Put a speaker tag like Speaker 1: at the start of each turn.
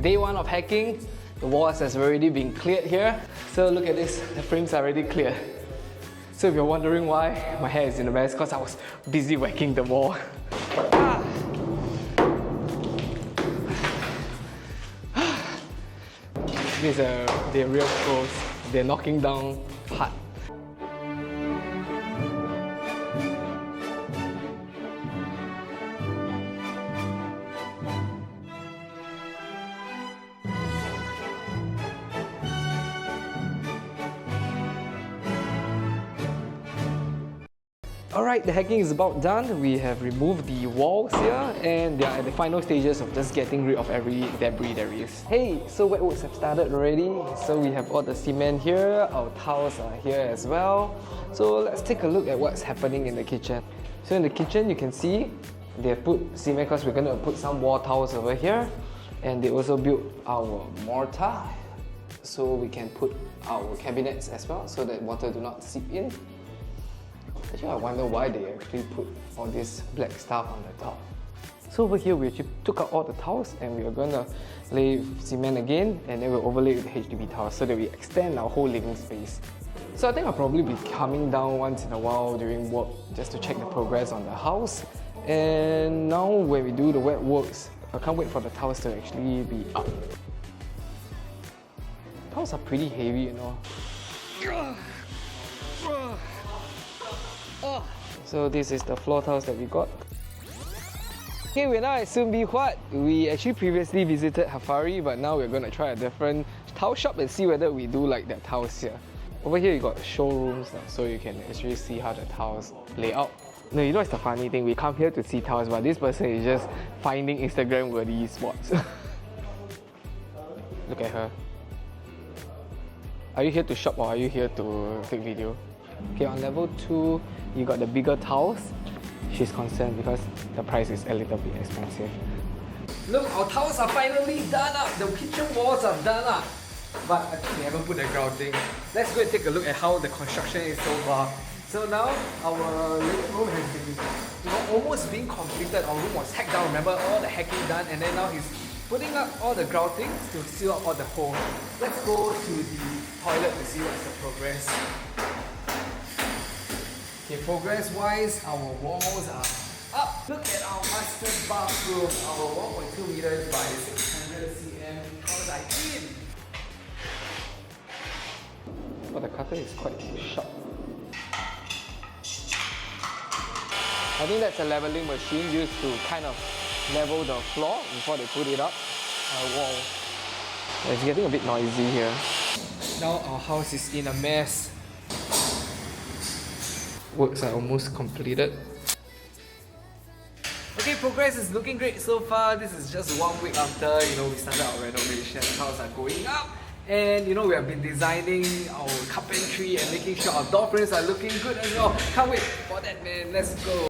Speaker 1: Day 1 of hacking, the walls has already been cleared here. So look at this, the frames are already clear. So if you're wondering why my hair is in a mess, because I was busy whacking the wall. These are the real pros. They're knocking down hard. Alright, the hacking is about done. We have removed the walls here and they are at the final stages of just getting rid of every debris there is. Hey, so wet works have started already. So we have all the cement here, our tiles are here as well. So let's take a look at what's happening in the kitchen. So in the kitchen you can see they have put cement because we're going to put some wall tiles over here. And they also built our mortar so we can put our cabinets as well so that water do not seep in. Actually, I wonder why they actually put all this black stuff on the top. So over here, we actually took out all the tiles and we are going to lay cement again and then we'll overlay with HDB tiles so that we extend our whole living space. So I think I'll probably be coming down once in a while during work just to check the progress on the house. And now when we do the wet works, I can't wait for the tiles to actually be up. Tiles are pretty heavy, you know. So this is the floor tiles that we got. Okay, we're now at Soon Bee Huat. We actually previously visited Hafari, but now we're going to try a different tile shop and see whether we do like that tiles here. Over here you got showrooms, so you can actually see how the tiles lay out. No, you know it's the funny thing, we come here to see tiles, but this person is just finding Instagram worthy spots. Look at her. Are you here to shop or are you here to take video? Okay, on level 2, you got the bigger tiles. She's concerned because the price is a little bit expensive. Look, our tiles are finally done up. The kitchen walls are done up. But I think they haven't put the grouting. Let's go and take a look at how the construction is so far. So now, our living room has been almost being completed. Our room was hacked down, remember? All the hacking done, and then now he's putting up all the grouting to seal up all the holes. Let's go to the toilet to see what's the progress. Okay, progress-wise, our walls are up. Look at our master bathroom, our 1.2 meters by 600 cm. How are in? But the cutter is quite sharp. I think that's a leveling machine used to kind of level the floor before they put it up. Our wall. It's getting a bit noisy here. Now our house is in a mess. Works are almost completed. Okay, progress is looking great so far. This is just 1 week after we started our renovation. Tiles are going up, and we have been designing our carpentry and making sure our door frames are looking good as well. Can't wait for that, man. Let's go.